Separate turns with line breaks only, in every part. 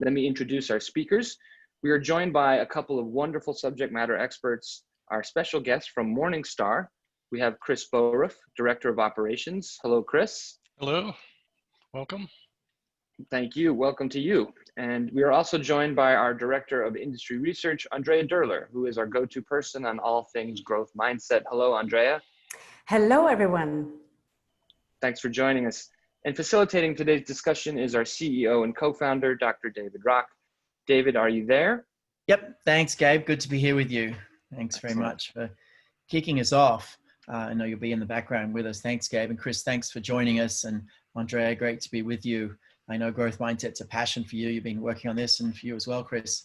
Let me introduce our speakers. We are joined by a couple of wonderful subject matter experts. Our special guest from Morningstar, we have Chris Boruff, Director of Operations. Hello, Chris.
Hello, welcome.
Thank you, welcome to you. And we are also joined by our Director of Industry Research, Andrea Derler, who is our go-to person on all things growth mindset. Hello, Andrea.
Hello, everyone.
Thanks for joining us. And facilitating today's discussion is our CEO and co-founder, Dr. David Rock. David, are you there?
Yep. Thanks, Gabe. Good to be here with you. Thanks very much for kicking us off. I know you'll be in the background with us. Thanks, Gabe. And Chris, thanks for joining us. And Andrea, great to be with you. I know growth mindset's a passion for you. You've been working on this, and for you as well, Chris.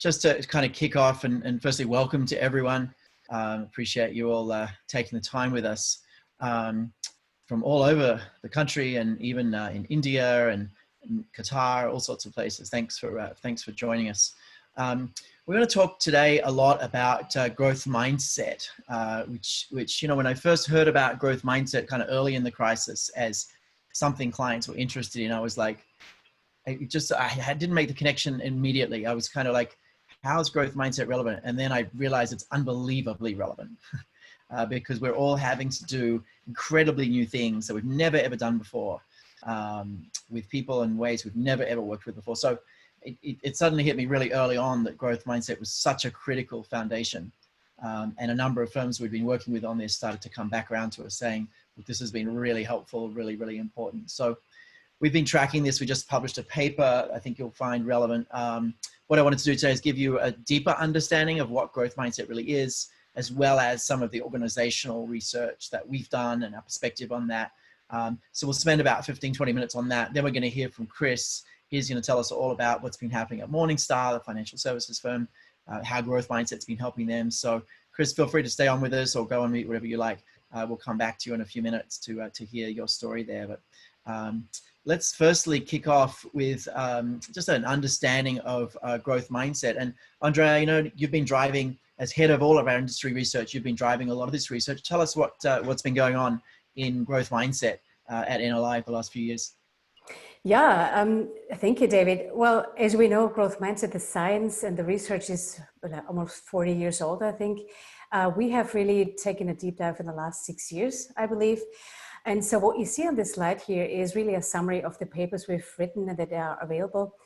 Just to kind of kick off and firstly, welcome to everyone. Appreciate you all taking the time with us from all over the country, and even in India and in Qatar, all sorts of places. Thanks for joining us. We're going to talk today a lot about growth mindset, which when I first heard about growth mindset kind of early in the crisis as something clients were interested in, I was like, I didn't make the connection immediately. I was kind of like, how is growth mindset relevant? And then I realized it's unbelievably relevant because we're all having to do incredibly new things that we've never ever done before with people in ways we've never ever worked with before. So it suddenly hit me really early on that growth mindset was such a critical foundation. And a number of firms we've been working with on this started to come back around to us saying, look, this has been really helpful, really, really important. So we've been tracking this. We just published a paper I think you'll find relevant. What I wanted to do today is give you a deeper understanding of what growth mindset really is, as well as some of the organizational research that we've done and our perspective on that. So we'll spend about 15-20 minutes on that. Then we're going to hear from Chris. He's going to tell us all about what's been happening at Morningstar, the financial services firm, how growth mindset's been helping them. So Chris, feel free to stay on with us or go on mute, whatever you like. We'll come back to you in a few minutes to hear your story there. But let's firstly kick off with just an understanding of growth mindset. And Andrea, you've been driving, as head of all of our industry research, you've been driving a lot of this research. Tell us what's been going on in growth mindset at NLI for the last few years.
Yeah, thank you, David. Well, as we know, growth mindset, the science and the research is almost 40 years old, I think. We have really taken a deep dive in the last 6 years, I believe. And so what you see on this slide here is really a summary of the papers we've written and that are available.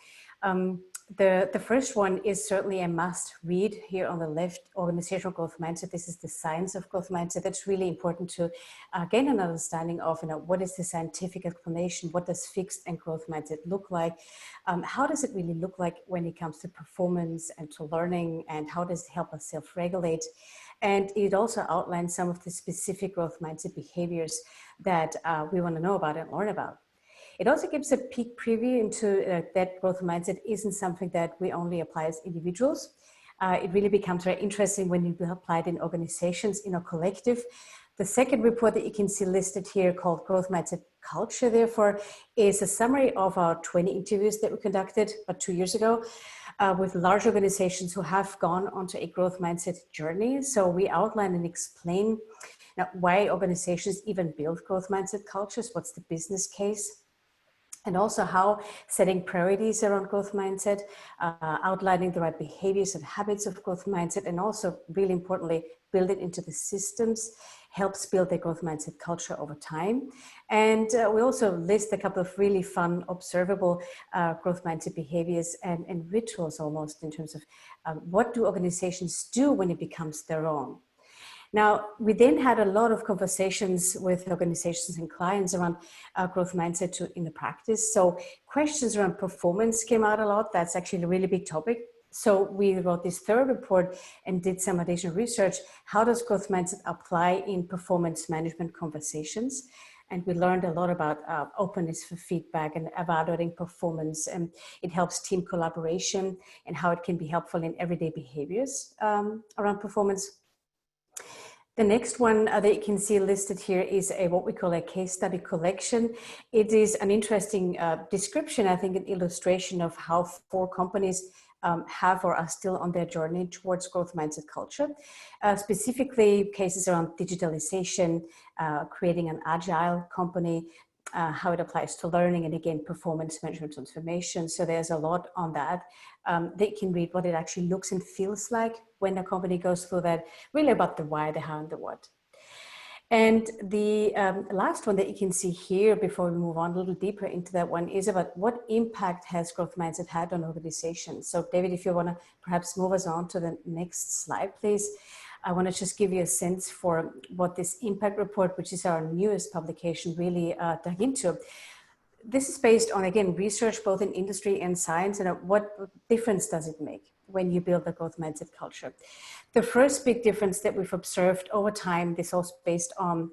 The first one is certainly a must read here on the left, Organizational Growth Mindset. This is the science of growth mindset. That's really important to gain an understanding of, what is the scientific explanation? What does fixed and growth mindset look like? How does it really look like when it comes to performance and to learning? And how does it help us self-regulate? And it also outlines some of the specific growth mindset behaviors that we want to know about and learn about. It also gives a peek preview into that growth mindset isn't something that we only apply as individuals. It really becomes very interesting when you apply it in organizations, in a collective. The second report that you can see listed here, called Growth Mindset Culture, therefore, is a summary of our 20 interviews that we conducted about 2 years ago with large organizations who have gone onto a growth mindset journey. So we outline and explain why organizations even build growth mindset cultures, what's the business case, and also how setting priorities around growth mindset, outlining the right behaviors and habits of growth mindset, and also, really importantly, build it into the systems, helps build a growth mindset culture over time. And we also list a couple of really fun, observable growth mindset behaviors and rituals almost, in terms of what do organizations do when it becomes their own. Now, we then had a lot of conversations with organizations and clients around growth mindset in the practice. So questions around performance came out a lot. That's actually a really big topic. So we wrote this third report and did some additional research. How does growth mindset apply in performance management conversations? And we learned a lot about openness for feedback and evaluating performance. And it helps team collaboration and how it can be helpful in everyday behaviors around performance. The next one that you can see listed here is what we call a case study collection. It is an interesting description, I think, an illustration of how 4 companies have or are still on their journey towards growth mindset culture. Specifically, cases around digitalization, creating an agile company, how it applies to learning, and again, performance management transformation. So there's a lot on that. They can read what it actually looks and feels like when a company goes through that, really about the why, the how, and the what. And the last one that you can see here before we move on a little deeper into that one is about what impact has growth mindset had on organizations. So David, if you want to perhaps move us on to the next slide, please. I want to just give you a sense for what this impact report, which is our newest publication, really dug into. This is based on, again, research both in industry and science, and what difference does it make when you build a growth mindset culture. The first big difference that we've observed over time, this is also based on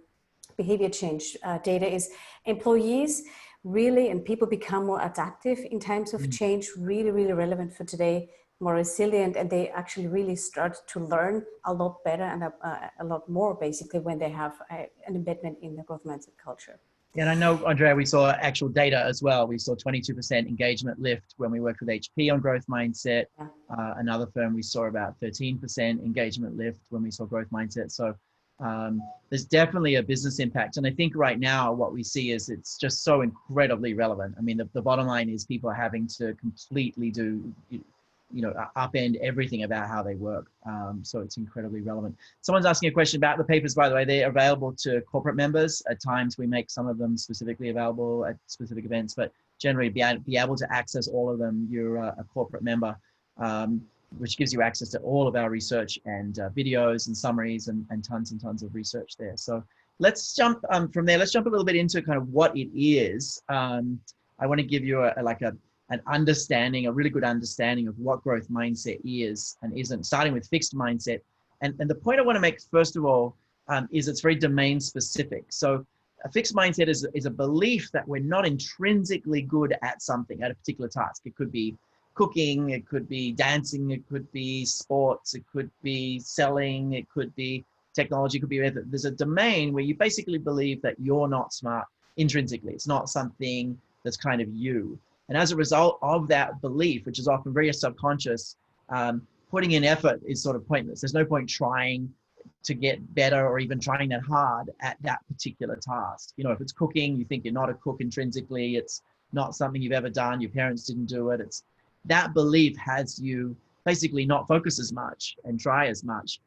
behavior change data, is employees really, and people become more adaptive in times of change, really, really relevant for today, more resilient, and they actually really start to learn a lot better and a lot more basically when they have an embedment in the growth mindset culture.
Yeah, and I know, Andrea, we saw actual data as well. We saw 22% engagement lift when we worked with HP on growth mindset.
Yeah.
Another firm, we saw about 13% engagement lift when we saw growth mindset. So there's definitely a business impact. And I think right now what we see is it's just so incredibly relevant. I mean, the bottom line is people are having to completely do, upend everything about how they work. So it's incredibly relevant. Someone's asking a question about the papers, by the way. They're available to corporate members. At times we make some of them specifically available at specific events, but generally be able to access all of them. You're a corporate member, which gives you access to all of our research and videos and summaries and tons of research there. So let's jump from there. Let's jump a little bit into kind of what it is. I want to give you an understanding, a really good understanding of what growth mindset is and isn't, starting with fixed mindset. And the point I want to make, first of all, is it's very domain specific. So a fixed mindset is a belief that we're not intrinsically good at something, at a particular task. It could be cooking, it could be dancing, it could be sports, it could be selling, it could be technology, it could be whatever. There's a domain where you basically believe that you're not smart intrinsically. It's not something that's kind of you. And as a result of that belief, which is often very subconscious, putting in effort is sort of pointless. There's no point trying to get better or even trying that hard at that particular task. You know, if it's cooking, you think you're not a cook intrinsically. It's not something you've ever done. Your parents didn't do it. It's that belief has you basically not focus as much and try as much.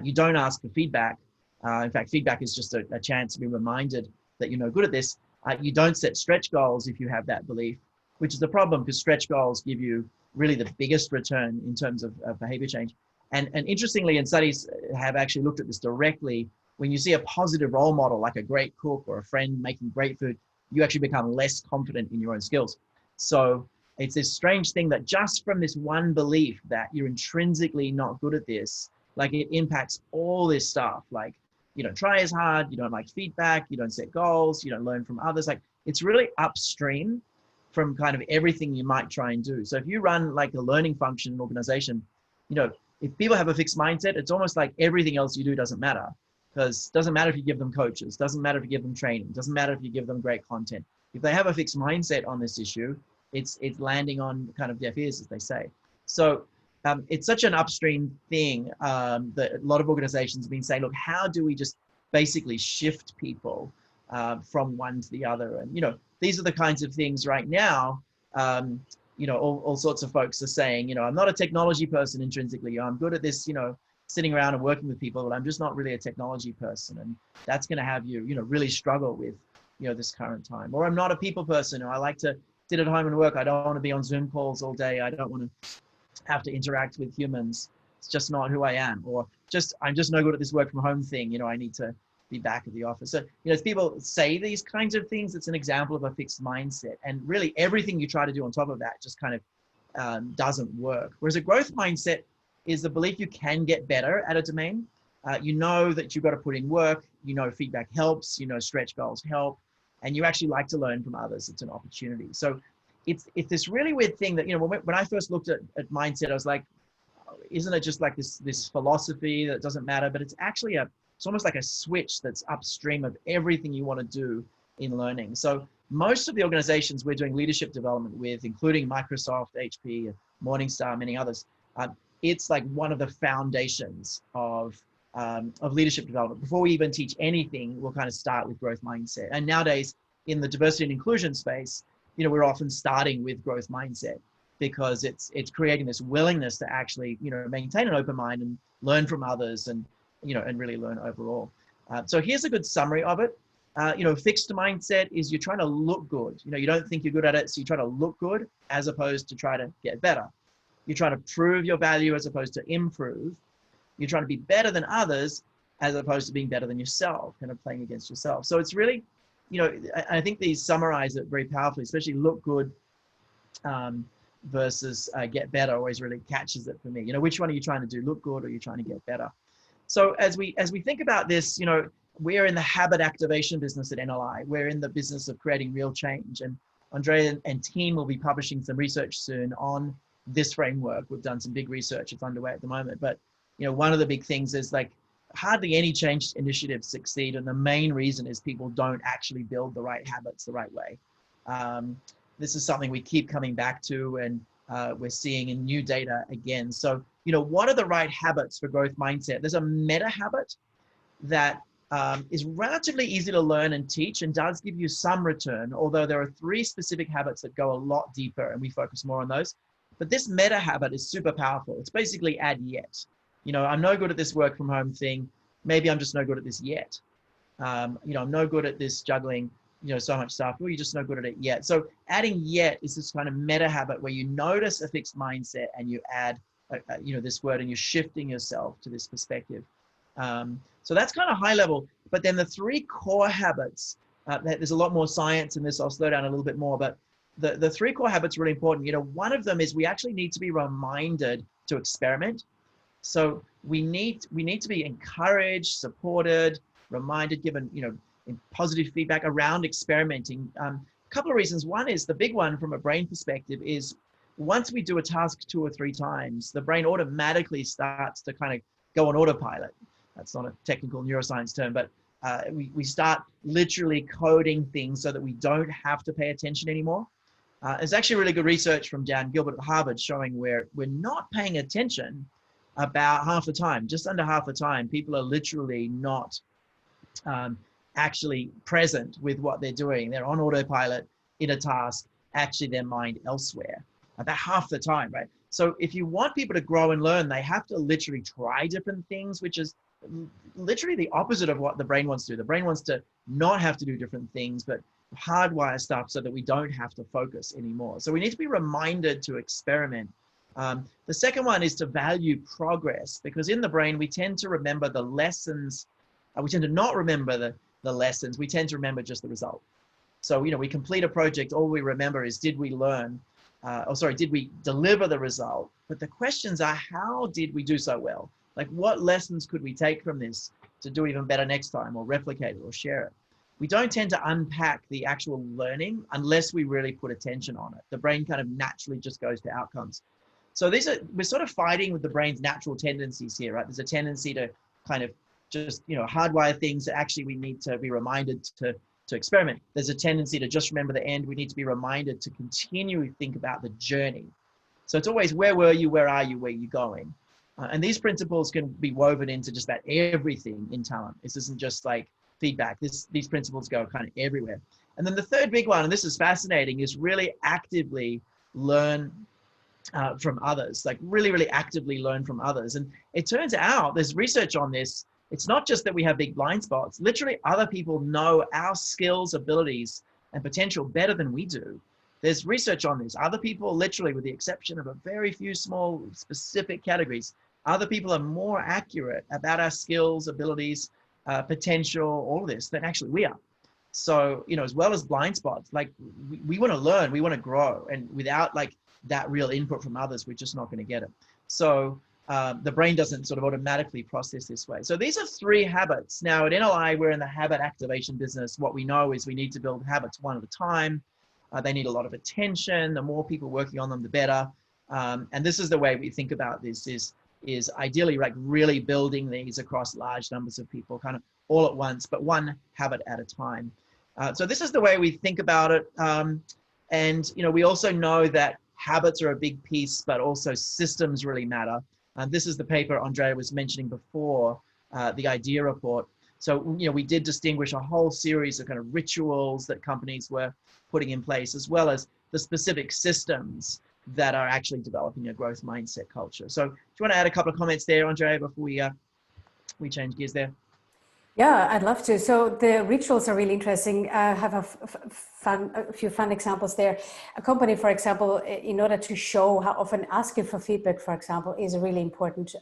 You don't ask for feedback. In fact, feedback is just a chance to be reminded that you're no good at this. You don't set stretch goals if you have that belief, which is the problem, because stretch goals give you really the biggest return in terms of behavior change. And interestingly, and studies have actually looked at this directly, when you see a positive role model, like a great cook or a friend making great food, you actually become less confident in your own skills. So it's this strange thing that just from this one belief that you're intrinsically not good at this, like it impacts all this stuff. Like you don't try as hard, you don't like feedback, you don't set goals, you don't learn from others. Like it's really upstream from kind of everything you might try and do. So if you run like a learning function in an organization, you know, if people have a fixed mindset, it's almost like everything else you do doesn't matter, because it doesn't matter if you give them coaches, doesn't matter if you give them training, doesn't matter if you give them great content. If they have a fixed mindset on this issue, it's landing on kind of deaf ears, as they say. So it's such an upstream thing that a lot of organizations have been saying, look, how do we just basically shift people from one to the other? And, you know, these are the kinds of things right now, you know, all sorts of folks are saying, you know, I'm not a technology person intrinsically. I'm good at this, you know, sitting around and working with people, but I'm just not really a technology person. And that's going to have you, you know, really struggle with, you know, this current time. Or I'm not a people person. Or I like to sit at home and work. I don't want to be on Zoom calls all day. I don't want to have to interact with humans. It's just not who I am. Or I'm just no good at this work from home thing. You know, I need to be back at the office. So, you know, as people say these kinds of things, it's an example of a fixed mindset. And really everything you try to do on top of that just kind of doesn't work. Whereas a growth mindset is the belief you can get better at a domain. You know that you've got to put in work, you know, feedback helps, you know, stretch goals help, and you actually like to learn from others. It's an opportunity. So it's this really weird thing that, you know, when I first looked at mindset, I was like, isn't it just like this philosophy that doesn't matter? But it's actually it's almost like a switch that's upstream of everything you want to do in learning. So most of the organizations we're doing leadership development with, including Microsoft, HP, Morningstar, many others, it's like one of the foundations of leadership development. Before we even teach anything, we'll kind of start with growth mindset. And nowadays, in the diversity and inclusion space, you know, we're often starting with growth mindset because it's creating this willingness to actually, you know, maintain an open mind and learn from others and, you know, and really learn overall. So here's a good summary of it. You know, fixed mindset is you're trying to look good. You know, you don't think you're good at it, so you try to look good as opposed to try to get better. You're trying to prove your value as opposed to improve. You're trying to be better than others as opposed to being better than yourself, kind of playing against yourself. So it's really, you know, I think these summarize it very powerfully, especially look good versus get better always really catches it for me. You know, which one are you trying to do? Look good or are you trying to get better? So as we think about this, you know, we're in the habit activation business at NLI. We're in the business of creating real change. And Andrea and team will be publishing some research soon on this framework. We've done some big research. It's underway at the moment. But, you know, one of the big things is like hardly any change initiatives succeed. And the main reason is people don't actually build the right habits the right way. This is something we keep coming back to, and we're seeing in new data again. So, you know, what are the right habits for growth mindset? There's a meta habit that is relatively easy to learn and teach and does give you some return, although there are 3 specific habits that go a lot deeper and we focus more on those. But this meta habit is super powerful. It's basically add yet. You know, I'm no good at this work from home thing. Maybe I'm just no good at this yet. You know, I'm no good at this juggling, you know, so much stuff. Well, you're just no good at it yet. So adding yet is this kind of meta habit where you notice a fixed mindset and you add, you know, this word and you're shifting yourself to this perspective. So that's kind of high level, but then the 3 core habits, there's a lot more science in this. I'll slow down a little bit more, but the 3 core habits are really important. You know, one of them is we actually need to be reminded to experiment. So we need to be encouraged, supported, reminded, given, you know, positive feedback around experimenting. A couple of reasons. One is the big one from a brain perspective is once we do a task 2 or 3 times, the brain automatically starts to kind of go on autopilot. That's not a technical neuroscience term, but we start literally coding things so that we don't have to pay attention anymore. There's actually really good research from Dan Gilbert at Harvard showing where we're not paying attention about half the time, just under half the time. People are literally not actually present with what they're doing. They're on autopilot in a task, actually their mind elsewhere, about half the time, right? So if you want people to grow and learn, they have to literally try different things, which is literally the opposite of what the brain wants to do. The brain wants to not have to do different things, but hardwire stuff so that we don't have to focus anymore. So we need to be reminded to experiment. The second one is to value progress, because in the brain, we tend to remember the lessons. We tend to not remember the lessons. We tend to remember just the result. So, you know, we complete a project, all we remember is, did we learn? Did we deliver the result? But the questions are, how did we do so well? Like, what lessons could we take from this to do even better next time, or replicate it or share it? We don't tend to unpack the actual learning unless we really put attention on it. The brain kind of naturally just goes to outcomes. So we're sort of fighting with the brain's natural tendencies here, right? There's a tendency to kind of just, you know, hardwire things that actually we need to be reminded to experiment. There's a tendency to just remember the end. We need to be reminded to continually think about the journey. So it's always, where were you? Where are you? Where are you going? And these principles can be woven into just about everything in talent. This isn't just like feedback. These principles go kind of everywhere. And then the third big one, and this is fascinating, is really actively learn from others, like really, really actively learn from others. And it turns out there's research on this. It's not just that we have big blind spots. Literally, other people know our skills, abilities, and potential better than we do. There's research on this. Other people, literally, with the exception of a very few small specific categories, other people are more accurate about our skills, abilities, potential, all of this than actually we are. So, you know, as well as blind spots, like we want to learn, we want to grow, and without like that real input from others, we're just not going to get it. So the brain doesn't sort of automatically process this way. So these are 3 habits. Now at NLI, we're in the habit activation business. What we know is we need to build habits one at a time. They need a lot of attention. The more people working on them, the better. And this is the way we think about this is ideally like really building these across large numbers of people, kind of all at once, but one habit at a time. So this is the way we think about it. And, you know, we also know that habits are a big piece, but also systems really matter. This is the paper Andrea was mentioning before, the IDEA report. So, we did distinguish a whole series of kind of rituals that companies were putting in place, as well as the specific systems that are actually developing a growth mindset culture. So do you want to add a couple of comments there, Andrea, before we change gears there?
Yeah, I'd love to. So the rituals are really interesting. I have a few fun examples there. A company, for example, in order to show how often asking for feedback, for example, is a really important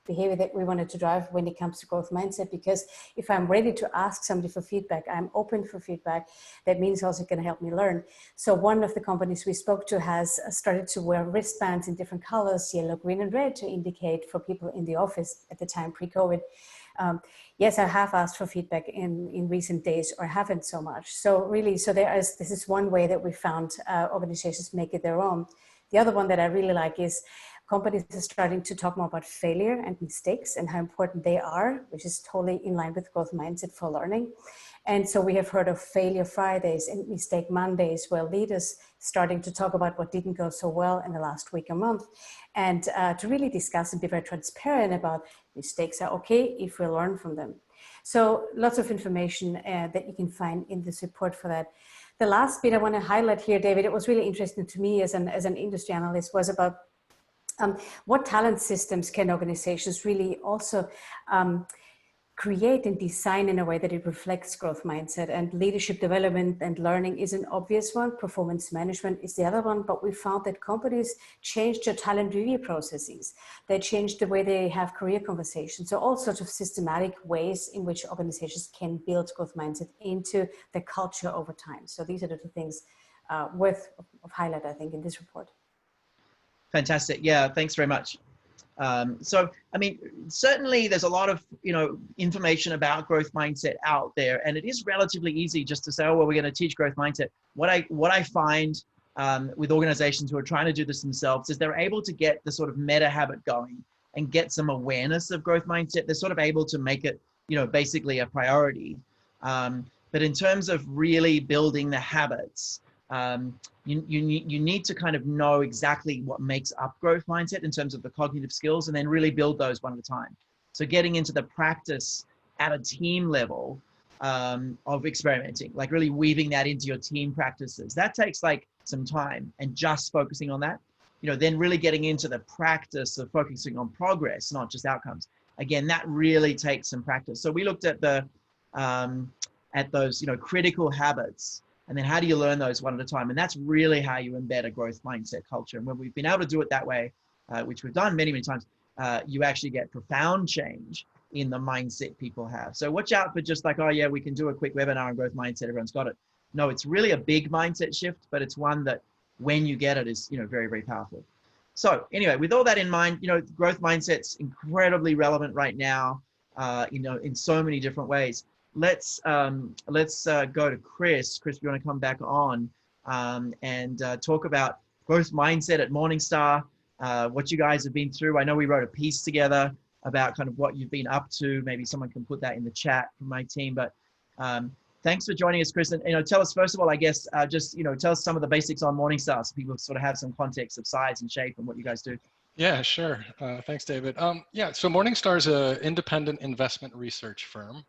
behavior that we wanted to drive when it comes to growth mindset. Because if I'm ready to ask somebody for feedback, I'm open for feedback, that means also it can help me learn. So one of the companies we spoke to has started to wear wristbands in different colors, yellow, green, and red, to indicate for people in the office at the time pre-COVID. Yes, I have asked for feedback in recent days, or haven't so much. So really, this is one way that we found organizations make it their own. The other one that I really like is companies are starting to talk more about failure and mistakes and how important they are, which is totally in line with growth mindset for learning. And so we have heard of failure Fridays and mistake Mondays, where leaders starting to talk about what didn't go so well in the last week or month, and to really discuss and be very transparent about mistakes are okay if we learn from them. So lots of information that you can find in this report for that. The last bit I want to highlight here, David, it was really interesting to me as an industry analyst, was about what talent systems can organizations really also create and design in a way that it reflects growth mindset. And leadership development and learning is an obvious one. Performance management is the other one. But we found that companies changed their talent review processes. They changed the way they have career conversations. So all sorts of systematic ways in which organizations can build growth mindset into the culture over time. So these are the two things worth of highlight, I think, in this report.
Fantastic. Yeah, thanks very much. So, I mean, certainly there's a lot of, information about growth mindset out there, and it is relatively easy just to say, oh, well, we're going to teach growth mindset. What I find with organizations who are trying to do this themselves is they're able to get the sort of meta habit going and get some awareness of growth mindset. They're sort of able to make it, basically a priority. But in terms of really building the habits, you need to kind of know exactly what makes up growth mindset in terms of the cognitive skills, and then really build those one at a time. So getting into the practice at a team level of experimenting, like really weaving that into your team practices, that takes like some time, and just focusing on that, then really getting into the practice of focusing on progress, not just outcomes. Again, that really takes some practice. So we looked at at those, critical habits. And then how do you learn those one at a time? And that's really how you embed a growth mindset culture. And when we've been able to do it that way, which we've done many, many times, you actually get profound change in the mindset people have. So watch out for just like, oh yeah, we can do a quick webinar on growth mindset, everyone's got it. No, it's really a big mindset shift, but it's one that when you get it is, very, very powerful. So anyway, with all that in mind, growth mindset's incredibly relevant right now, in so many different ways. Let's go to Chris. Chris, you want to come back on and talk about growth mindset at Morningstar, what you guys have been through. I know we wrote a piece together about kind of what you've been up to. Maybe someone can put that in the chat from my team. But thanks for joining us, Chris. And tell us, first of all, I guess, tell us some of the basics on Morningstar, so people sort of have some context of size and shape and what you guys do.
Yeah, sure. Thanks, David. So Morningstar is an independent investment research firm.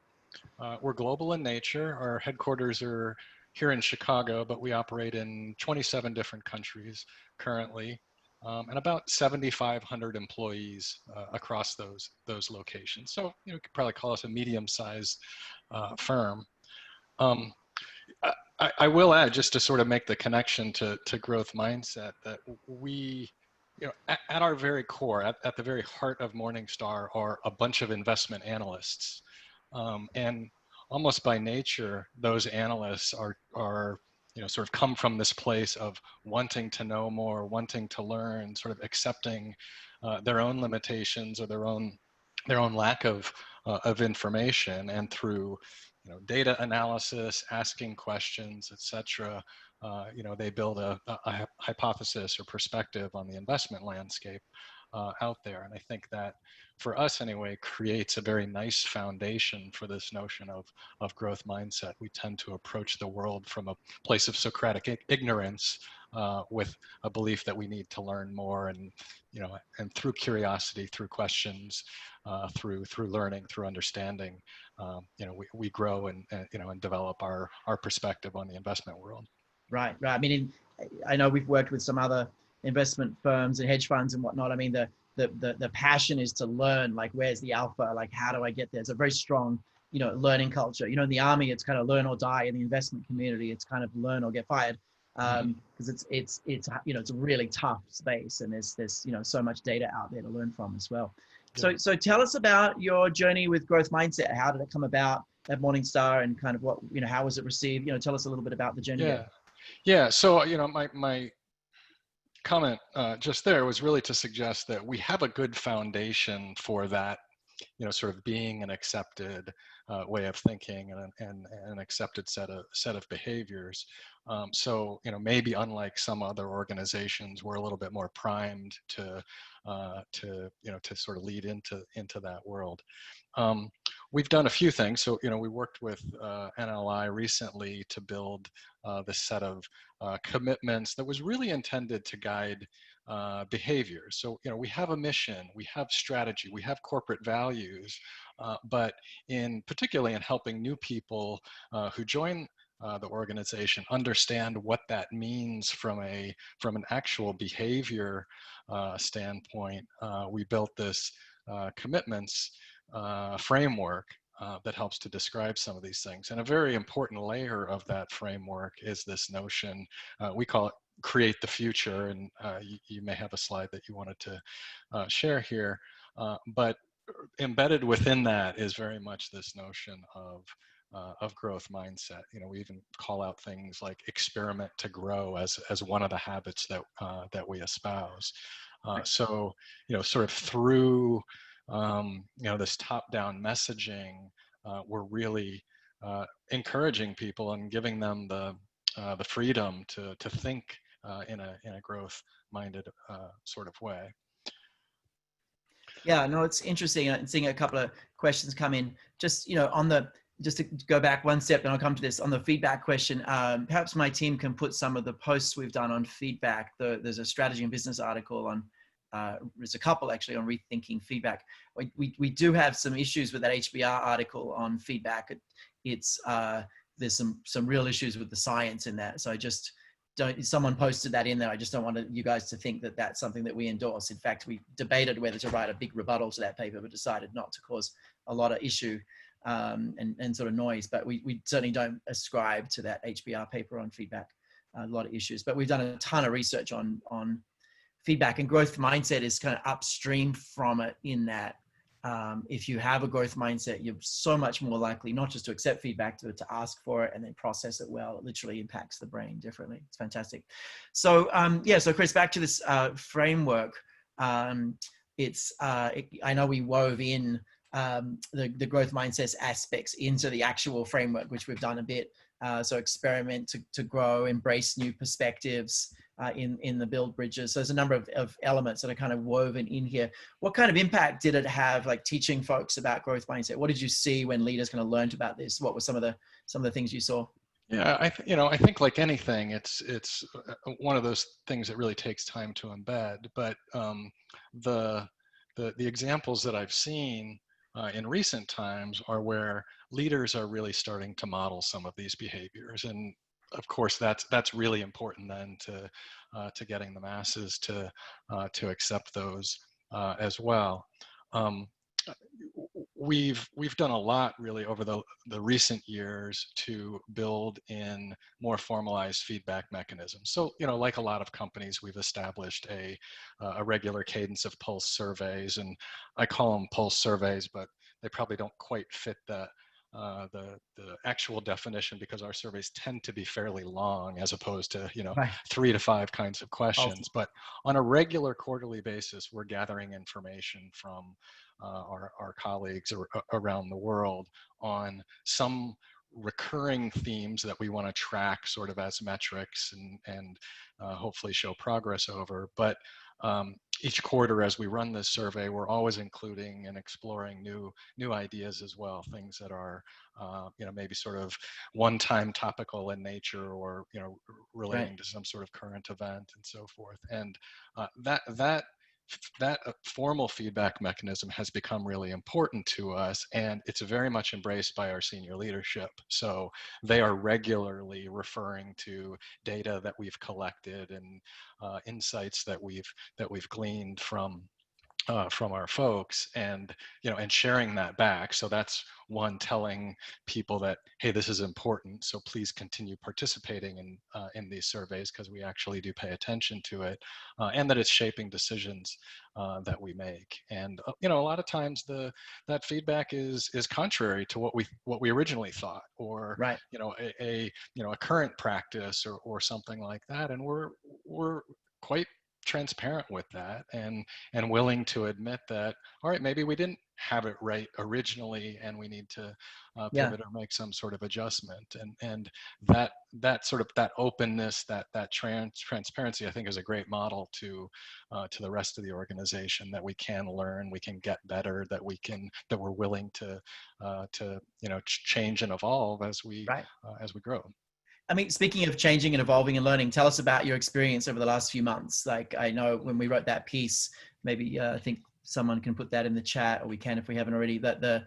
We're global in nature. Our headquarters are here in Chicago, but we operate in 27 different countries currently, and about 7,500 employees across those locations. So you could probably call us a medium-sized firm. I will add, just to sort of make the connection to growth mindset, that we, at our very core, at the very heart of Morningstar, are a bunch of investment analysts. And almost by nature, those analysts are sort of come from this place of wanting to know more, wanting to learn, sort of accepting their own limitations or their own lack of information, and through data analysis, asking questions, etc. They build a hypothesis or perspective on the investment landscape out there. And I think that, for us anyway, creates a very nice foundation for this notion of growth mindset. We tend to approach the world from a place of Socratic ignorance, with a belief that we need to learn more, and and through curiosity, through questions, through learning, through understanding, we grow and and develop our perspective on the investment world.
Right. I mean, I know we've worked with some other investment firms and hedge funds and whatnot. I mean, the passion is to learn, like, where's the alpha? Like, how do I get there? It's a very strong, learning culture. In the Army, it's kind of learn or die. In the investment community, it's kind of learn or get fired. Because it's a really tough space, and there's so much data out there to learn from as well.
Yeah.
So tell us about your journey with growth mindset. How did it come about at Morningstar, and kind of what, how was it received? Tell us a little bit about the journey.
Yeah. So my comment just there was really to suggest that we have a good foundation for that, sort of being an accepted way of thinking and an accepted set of behaviors. So maybe unlike some other organizations, we're a little bit more primed to sort of lead into that world. We've done a few things. So we worked with NLI recently to build this set of commitments that was really intended to guide behaviors. So we have a mission, we have strategy, we have corporate values, but particularly in helping new people who join the organization understand what that means from an actual behavior standpoint, we built this commitments framework that helps to describe some of these things. And a very important layer of that framework is this notion, we call it create the future, and you may have a slide that you wanted to share here, but embedded within that is very much this notion of growth mindset. We even call out things like experiment to grow as one of the habits that we espouse. So sort of through this top-down messaging, we're really encouraging people and giving them the freedom to think in a growth-minded sort of way.
Yeah, no, it's interesting. I'm seeing a couple of questions come in. Just just to go back one step, and I'll come to this on the feedback question. Perhaps my team can put some of the posts we've done on feedback. There's a strategy and business article on. There's a couple actually on rethinking feedback. We do have some issues with that HBR article on feedback. There's some real issues with the science in that. So I just don't. Someone posted that in there. I just don't want you guys to think that that's something that we endorse. In fact, we debated whether to write a big rebuttal to that paper, but decided not to cause a lot of issue and sort of noise. But we certainly don't ascribe to that HBR paper on feedback. A lot of issues, but we've done a ton of research on feedback, and growth mindset is kind of upstream from it, in that if you have a growth mindset, you're so much more likely not just to accept feedback, but to ask for it and then process it well. It literally impacts the brain differently. It's fantastic. So so Chris, back to this framework. I know we wove in the growth mindset aspects into the actual framework, which we've done a bit. So experiment to grow, embrace new perspectives, in the build bridges. So there's a number of elements that are kind of woven in here. What kind of impact did it have, like teaching folks about growth mindset? What did you see when leaders kind of learned about this? What were some of the things you saw?
Yeah, I think like anything, it's one of those things that really takes time to embed. But the examples that I've seen in recent times are where leaders are really starting to model some of these behaviors, and of course that's really important then to getting the masses to accept those as well. We've done a lot really over the recent years to build in more formalized feedback mechanisms. So like a lot of companies, we've established a regular cadence of pulse surveys, and I call them pulse surveys, but they probably don't quite fit the actual definition, because our surveys tend to be fairly long as opposed to
Right.
3 to 5 kinds of questions. But on a regular quarterly basis, we're gathering information from our colleagues around the world on some recurring themes that we want to track sort of as metrics and hopefully show progress over. But each quarter as we run this survey, we're always including and exploring new ideas as well, things that are maybe sort of one-time topical in nature, or relating to some sort of current event and so forth. And that formal feedback mechanism has become really important to us, and it's very much embraced by our senior leadership. So they are regularly referring to data that we've collected and insights that we've gleaned from our folks, and and sharing that back. So that's one, telling people that, hey, this is important, so please continue participating in these surveys, because we actually do pay attention to it, and that it's shaping decisions that we make. And a lot of times that feedback is contrary to what we originally thought, or
Right.
A current practice, or something like that, and we're quite transparent with that, and willing to admit that, all right, maybe we didn't have it right originally, and we need to pivot or make some sort of adjustment. And that sort of that openness, that transparency, I think, is a great model to the rest of the organization, that we can learn, we can get better, that we're willing to change and evolve as we grow.
I mean, speaking of changing and evolving and learning, tell us about your experience over the last few months. Like, I know when we wrote that piece, maybe I think someone can put that in the chat, or we can if we haven't already, that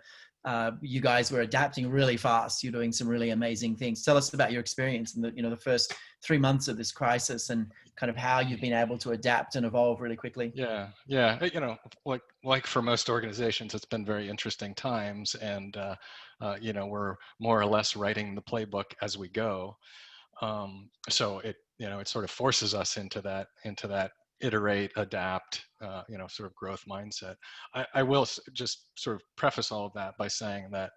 you guys were adapting really fast. You're doing some really amazing things. Tell us about your experience in the first 3 months of this crisis, and kind of how you've been able to adapt and evolve really quickly.
Yeah. Like for most organizations, it's been very interesting times, and we're more or less writing the playbook as we go. So it sort of forces us into that iterate, adapt, sort of growth mindset. I will just sort of preface all of that by saying that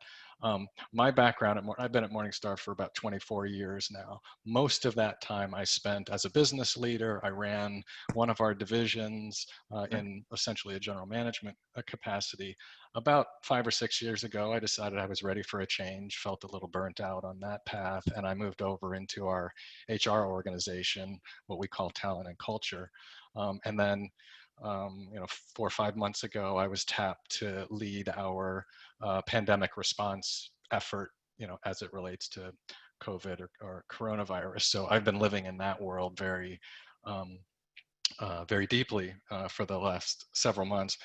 my background I've been at Morningstar for about 24 years now. Most of that time I spent as a business leader. I ran one of our divisions in essentially a general management capacity. About 5 or 6 years ago, I decided I was ready for a change, felt a little burnt out on that path, and I moved over into our HR organization, what we call talent and culture. And then 4 or 5 months ago, I was tapped to lead our pandemic response effort, as it relates to COVID or coronavirus. So I've been living in that world very deeply for the last several months.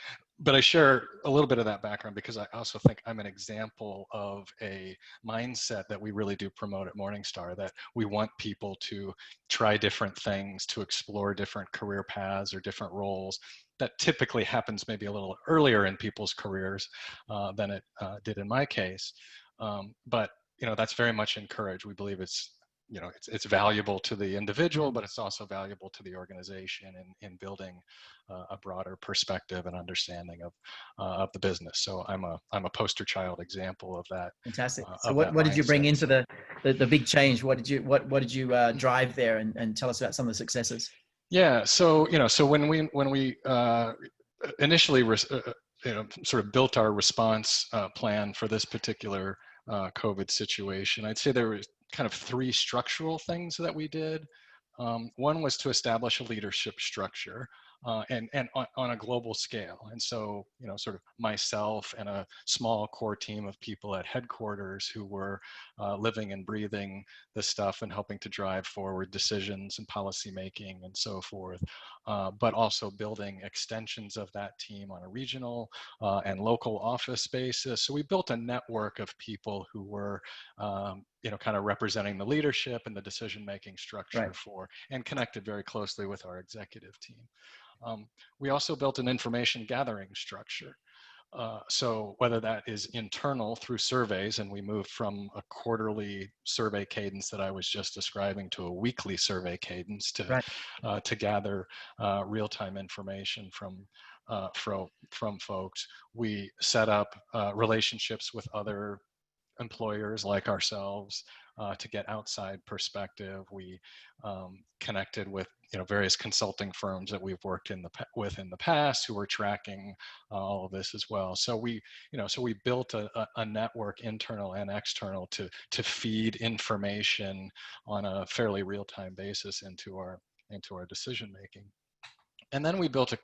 But I share a little bit of that background because I also think I'm an example of a mindset that we really do promote at Morningstar, that we want people to try different things, to explore different career paths or different roles. That typically happens maybe a little earlier in people's careers than it did in my case. But that's very much encouraged. We believe it's valuable to the individual, but it's also valuable to the organization in building a broader perspective and understanding of the business. So I'm a poster child example of that.
Fantastic. So what did you bring into the big change? What did you drive there, and tell us about some of the successes?
Yeah. So when we initially sort of built our response plan for this particular COVID situation, I'd say there was kind of 3 structural things that we did. One was to establish a leadership structure and on a global scale. And so, sort of myself and a small core team of people at headquarters who were living and breathing this stuff and helping to drive forward decisions and policy making and so forth, but also building extensions of that team on a regional and local office basis. So we built a network of people who were kind of representing the leadership and the decision-making structure and connected very closely with our executive team. We also built an information gathering structure. So whether that is internal through surveys, and we moved from a quarterly survey cadence that I was just describing to a weekly survey cadence to gather real-time information from folks. We set up relationships with other employers like ourselves to get outside perspective. We connected with various consulting firms that we've worked with in the past who were tracking all of this as well. So we built a network, internal and external, to feed information on a fairly real-time basis into our decision making. And then we built a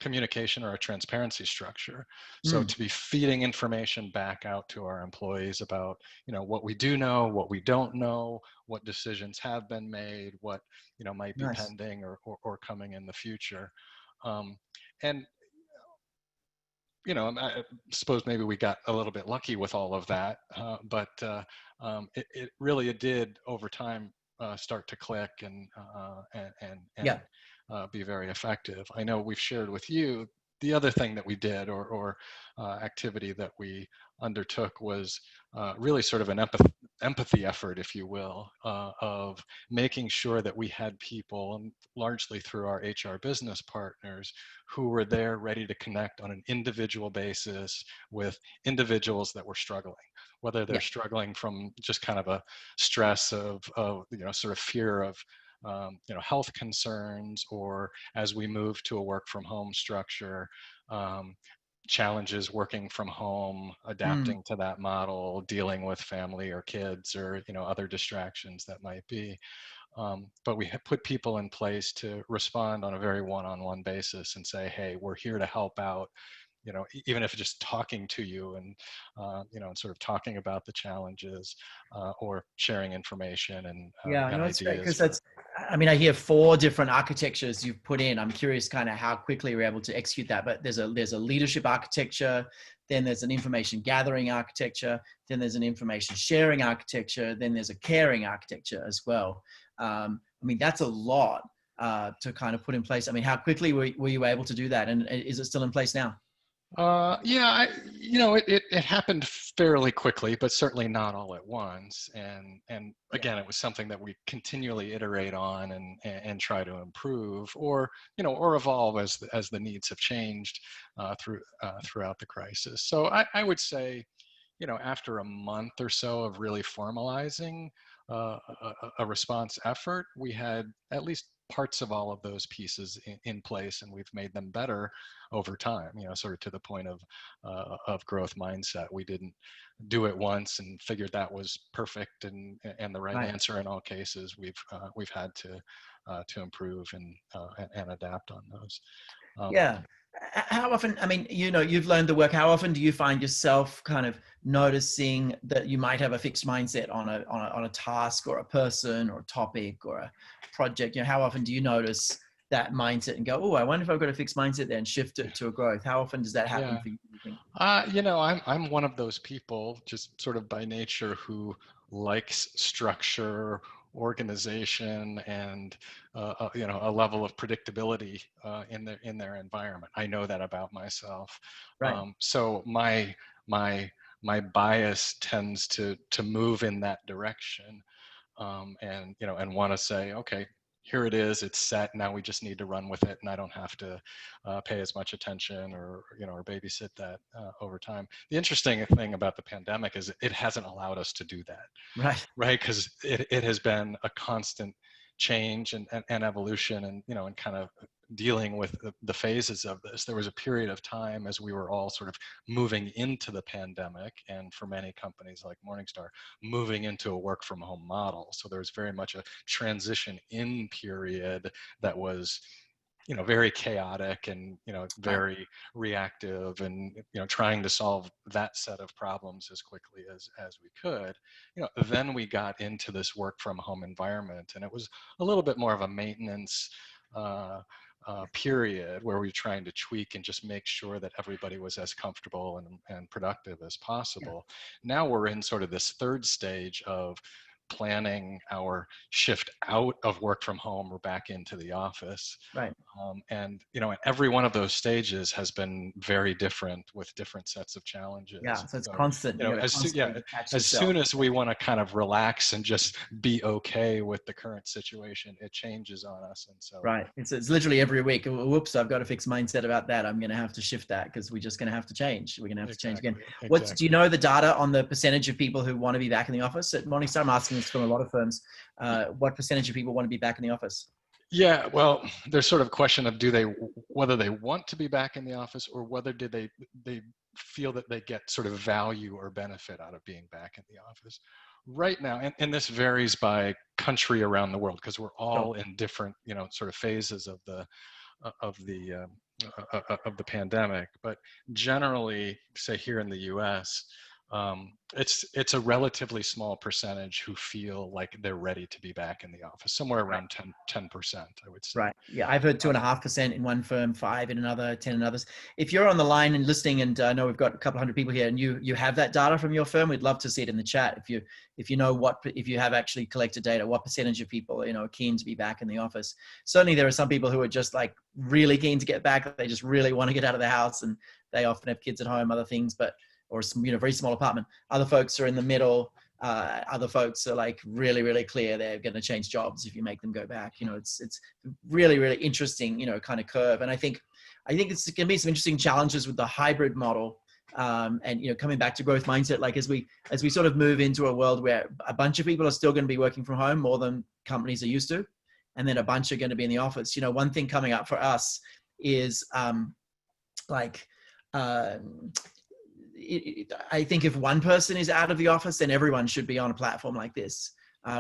communication or a transparency structure. So to be feeding information back out to our employees about, what we do know, what we don't know, what decisions have been made, what, might be
Nice.
pending or coming in the future. And I suppose maybe we got a little bit lucky with all of that, but it really did over time start to click and
Yeah.
be very effective. I know we've shared with you the other thing that we did or activity that we undertook was really sort of an empathy effort, if you will, of making sure that we had people, and largely through our HR business partners, who were there ready to connect on an individual basis with individuals that were struggling, whether they're struggling from just kind of a stress of sort of fear of health concerns, or as we move to a work from home structure, challenges working from home, adapting to that model, dealing with family or kids or other distractions that might be. But we have put people in place to respond on a very one-on-one basis and say, hey, we're here to help out. Even if just talking to you and, and sort of talking about the challenges or sharing information and
No, it's great
ideas.
because I hear 4 different architectures you've put in. I'm curious kind of how quickly we're able to execute that, but there's a leadership architecture, then there's an information gathering architecture, then there's an information sharing architecture, then there's a caring architecture as well. That's a lot to kind of put in place. How quickly were you able to do that? And is it still in place now?
It happened fairly quickly, but certainly not all at once. And again, it was something that we continually iterate on and try to improve or evolve as the needs have changed throughout the crisis. So I would say, after a month or so of really formalizing a response effort, we had at least parts of all of those pieces in place, and we've made them better over time, sort of to the point of growth mindset. We didn't do it once and figured that was perfect and the right answer in all cases. We've had to improve and adapt on those.
How often, you've learned the work. How often do you find yourself kind of noticing that you might have a fixed mindset on a task or a person or a topic or a project? How often do you notice that mindset and go, oh, I wonder if I've got a fixed mindset there, and shift it to a growth? How often does that happen for you, do you think?
I'm one of those people, just sort of by nature, who likes structure, organization, and a level of predictability in their environment. I know that about myself.
Right.
So my bias tends to move in that direction, and want to say, okay, here it is, it's set, now we just need to run with it, and I don't have to pay as much attention or babysit that over time. The interesting thing about the pandemic is it hasn't allowed us to do that. Right, because it has been a constant change and evolution and kind of dealing with the phases of this. There was a period of time as we were all sort of moving into the pandemic, and for many companies like Morningstar, moving into a work from home model. So there was very much a transition in period that was very chaotic and very reactive, and trying to solve that set of problems as quickly as we could. Then we got into this work from home environment, and it was a little bit more of a maintenance period where we were trying to tweak and just make sure that everybody was as comfortable and productive as possible. Now we're in sort of this third stage of planning our shift out of work from home or back into the office.
Right.
And every one of those stages has been very different with different sets of challenges.
Yeah, so it's constant.
As soon as we want to kind of relax and just be okay with the current situation, it changes on us. And so
it's literally every week. Whoops, I've got a fixed mindset about that. I'm going to have to shift that because we're just going to have to change. We're going to have to change again. Do you know the data on the percentage of people who want to be back in the office at Morningstar? I'm asking this from a lot of firms. What percentage of people want to be back in the office?
Yeah, well, there's sort of a question of whether they want to be back in the office, or whether they feel that they get sort of value or benefit out of being back in the office. Right now, and this varies by country around the world, because we're all in different sort of phases of the of the of the pandemic. But generally, say here in the U.S., it's a relatively small percentage who feel like they're ready to be back in the office, somewhere around 10%, I would say.
Right. Yeah, I've heard 2.5% in one firm, 5 in another, 10 in others. If you're on the line and listening, and I know we've got a couple hundred people here, and you have that data from your firm, we'd love to see it in the chat. If you know if you have actually collected data, what percentage of people are keen to be back in the office. Certainly, there are some people who are just like really keen to get back. They just really want to get out of the house, and they often have kids at home, other things, or some very small apartment. Other folks are in the middle. Other folks are like really, really clear they're going to change jobs if you make them go back. It's really, really interesting, kind of curve. And I think it's going to be some interesting challenges with the hybrid model. And coming back to growth mindset, like as we sort of move into a world where a bunch of people are still going to be working from home more than companies are used to, and then a bunch are going to be in the office. One thing coming up for us is I think if one person is out of the office, then everyone should be on a platform like this.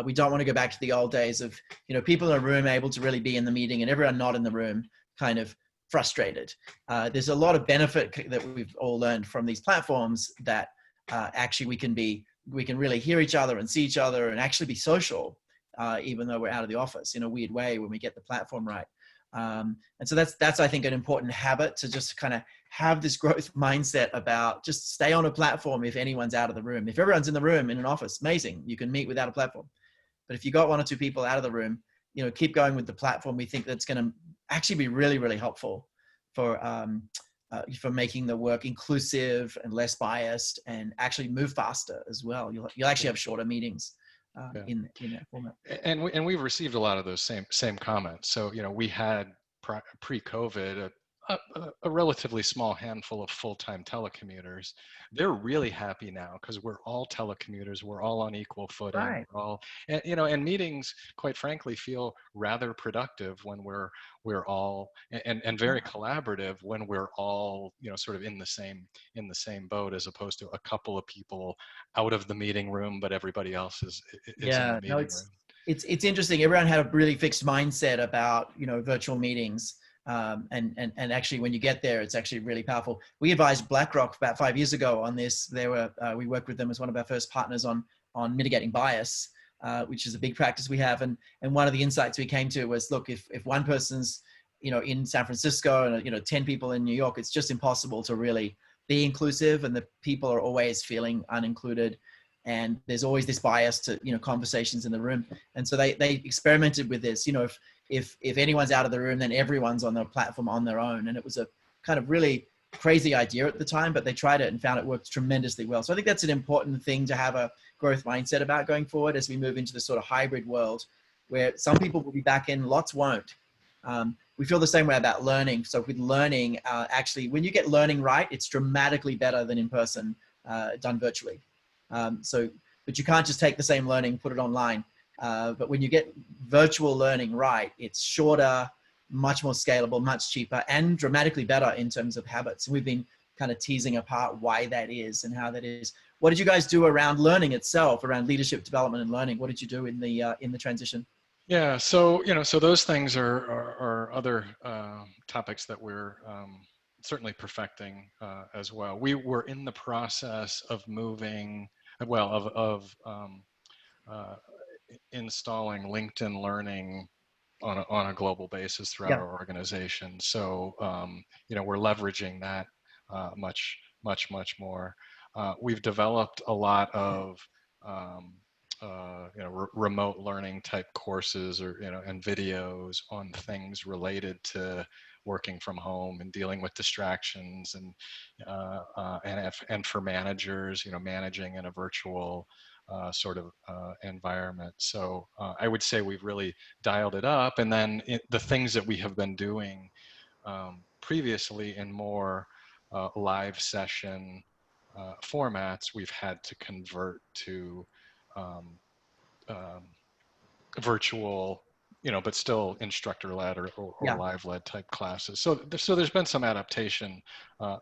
We don't want to go back to the old days of, people in a room able to really be in the meeting and everyone not in the room kind of frustrated. There's a lot of benefit that we've all learned from these platforms that actually we can really hear each other and see each other and actually be social, even though we're out of the office in a weird way when we get the platform right. And so that's I think an important habit, to just kind of have this growth mindset about just stay on a platform if anyone's out of the room. If everyone's in the room in an office, amazing, you can meet without a platform. But if you got 1 or 2 people out of the room, keep going with the platform. We think that's going to actually be really, really helpful for making the work inclusive and less biased, and actually move faster as well. You'll actually have shorter meetings. In that format.
And we've received a lot of those same comments. So we had pre-COVID a relatively small handful of full-time telecommuters. They're really happy now because we're all telecommuters. We're all on equal footing.
Right.
We're all, and meetings, quite frankly, feel rather productive when we're all and very collaborative when we're all sort of in the same boat, as opposed to a couple of people out of the meeting room, but everybody else is in the meeting room.
It's interesting. Everyone had a really fixed mindset about virtual meetings. And actually, when you get there, it's actually really powerful. We advised BlackRock about 5 years ago on this. We worked with them as one of our first partners on mitigating bias, which is a big practice we have. And one of the insights we came to was, look, if one person's in San Francisco and 10 people in New York, it's just impossible to really be inclusive, and the people are always feeling unincluded. And there's always this bias to conversations in the room. And so they experimented with this. If anyone's out of the room, then everyone's on the platform on their own. And it was a kind of really crazy idea at the time, but they tried it and found it worked tremendously well. So I think that's an important thing to have a growth mindset about going forward as we move into this sort of hybrid world, where some people will be back in, lots won't. We feel the same way about learning. So with learning, actually, when you get learning right, it's dramatically better than in person, done virtually. But you can't just take the same learning, put it online. But when you get virtual learning right, it's shorter, much more scalable, much cheaper, and dramatically better in terms of habits. And we've been kind of teasing apart why that is and how that is. What did you guys do around learning itself, around leadership development and learning? What did you do in the transition?
Yeah, so so those things are other topics that we're certainly perfecting as well. We were in the process of moving, of installing LinkedIn Learning on a global basis throughout our organization. So we're leveraging that much more. We've developed a lot of remote learning type courses and videos on things related to working from home and dealing with distractions and for managers, managing in a virtual sort of environment. So I would say we've really dialed it up. And then the things that we have been doing previously in more live session formats, we've had to convert to virtual, but still instructor-led or live-led type classes. So there's been some adaptation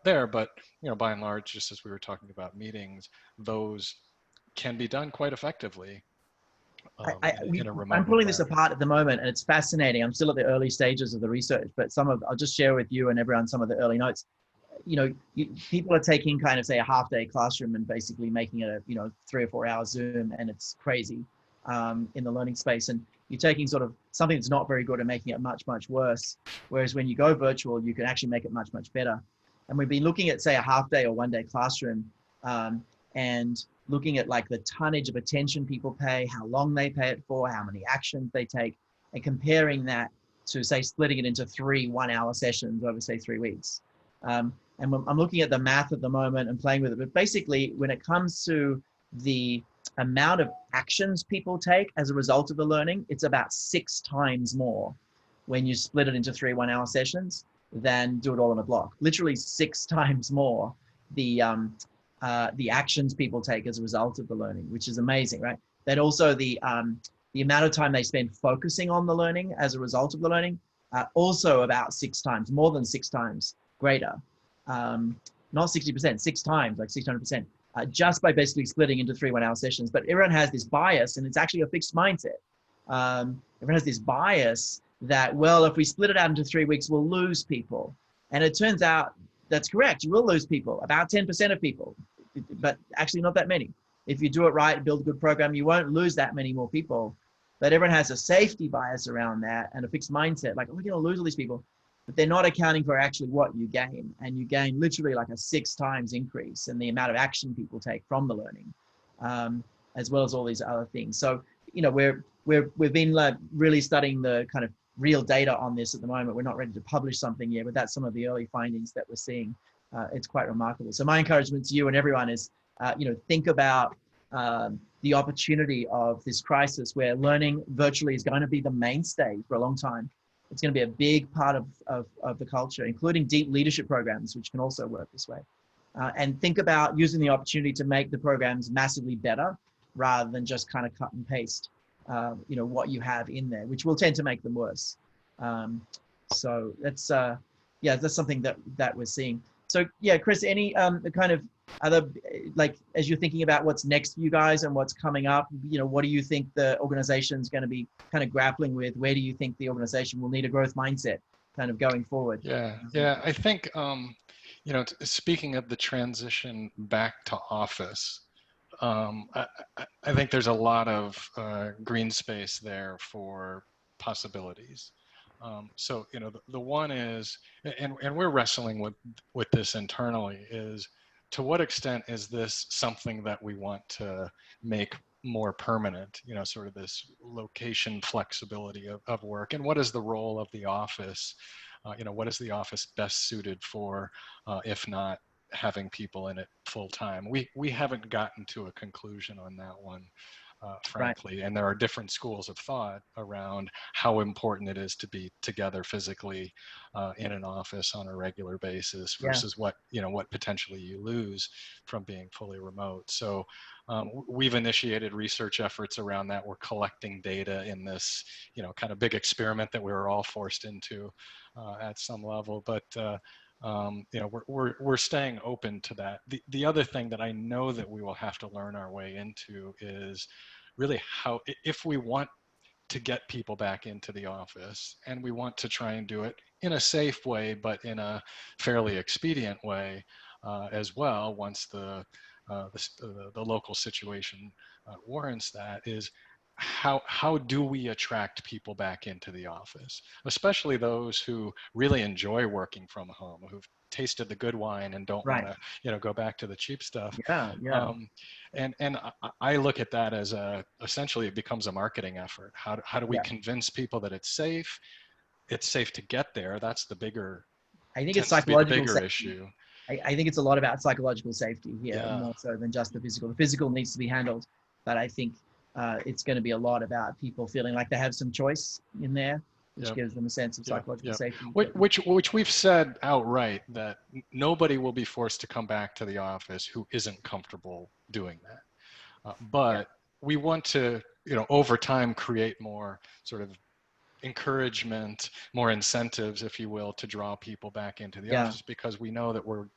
there, but by and large, just as we were talking about meetings, those can be done quite effectively in a remote
I'm pulling this
environment.
apart at the moment, and it's fascinating. I'm still at the early stages of the research, but I'll just share with you and everyone some of the early notes. People are taking kind of, say, a half-day classroom and basically making it a 3 or 4 hour Zoom, and it's crazy in the learning space. And you're taking sort of something that's not very good and making it much, much worse. Whereas when you go virtual, you can actually make it much, much better. And we've been looking at, say, a half-day or one-day classroom, and looking at like the tonnage of attention people pay, how long they pay it for, how many actions they take, and comparing that to, say, splitting it into 3 1-hour sessions over, say, 3 weeks. And I'm looking at the math at the moment and playing with it. But basically, when it comes to the amount of actions people take as a result of the learning, it's about 6 times more when you split it into 3 1-hour sessions than do it all in a block. Literally 6 times more the actions people take as a result of the learning, which is amazing, right? That also the amount of time they spend focusing on the learning as a result of the learning, also about 6 times, more than 6 times greater. Not 60%, 6 times, like 600%, just by basically splitting into 3 1-hour sessions. But everyone has this bias, and it's actually a fixed mindset. Everyone has this bias that, well, if we split it out into 3 weeks, we'll lose people. And it turns out that's correct. You will lose people, about 10% of people, but actually not that many. If you do it right, build a good program, you won't lose that many more people. But everyone has a safety bias around that and a fixed mindset, like, oh, we're going to lose all these people. But they're not accounting for actually what you gain. And you gain literally like a 6 times increase in the amount of action people take from the learning, as well as all these other things. So, we've been like really studying the kind of real data on this at the moment. We're not ready to publish something yet, but that's some of the early findings that we're seeing. It's quite remarkable. So my encouragement to you and everyone is, think about the opportunity of this crisis where learning virtually is going to be the mainstay for a long time. It's going to be a big part of the culture, including deep leadership programs, which can also work this way. And think about using the opportunity to make the programs massively better rather than just kind of cut and paste, what you have in there, which will tend to make them worse. So that's something that we're seeing. So yeah, Chris, any kind of other, like, as you're thinking about what's next for you guys and what's coming up, what do you think the organization's going to be kind of grappling with? Where do you think the organization will need a growth mindset kind of going forward?
Yeah. I think, speaking of the transition back to office, I think there's a lot of green space there for possibilities. So, the one is, and we're wrestling with this internally, is to what extent is this something that we want to make more permanent, sort of this location flexibility of work, and what is the role of the office? What is the office best suited for, if not having people in it full time? We haven't gotten to a conclusion on that one, frankly. Right. And there are different schools of thought around how important it is to be together physically in an office on a regular basis versus what potentially you lose from being fully remote. So we've initiated research efforts around that. We're collecting data in this, kind of big experiment that we were all forced into at some level. But we're staying open to that. The other thing that I know that we will have to learn our way into is really how, if we want to get people back into the office, and we want to try and do it in a safe way, but in a fairly expedient way as well, once the local situation warrants that, is how do we attract people back into the office, especially those who really enjoy working from home, who've tasted the good wine and don't want to go back to the cheap stuff. And I look at that as essentially it becomes a marketing effort. How do we convince people that it's safe to get there? That's the bigger,
I think it's psychological
issue.
I think it's a lot about psychological safety here, more so than just the physical. The physical needs to be handled, but I think it's going to be a lot about people feeling like they have some choice in there, which gives them a sense of psychological safety.
Which we've said outright, that nobody will be forced to come back to the office who isn't comfortable doing that. But we want to, over time, create more sort of encouragement, more incentives, if you will, to draw people back into the office, because we know that we're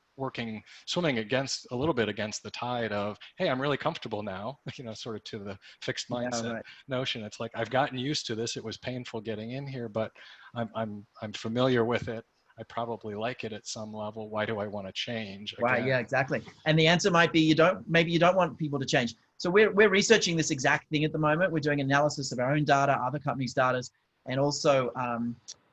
swimming against a little bit against the tide of, hey, I'm really comfortable now, sort of to the fixed mindset notion. It's like, I've gotten used to this. It was painful getting in here, but I'm familiar with it. I probably like it at some level. Why do I want to change again?
Right, yeah, exactly. And the answer might be maybe you don't want people to change. So we're researching this exact thing at the moment. We're doing analysis of our own data, other companies' data, and also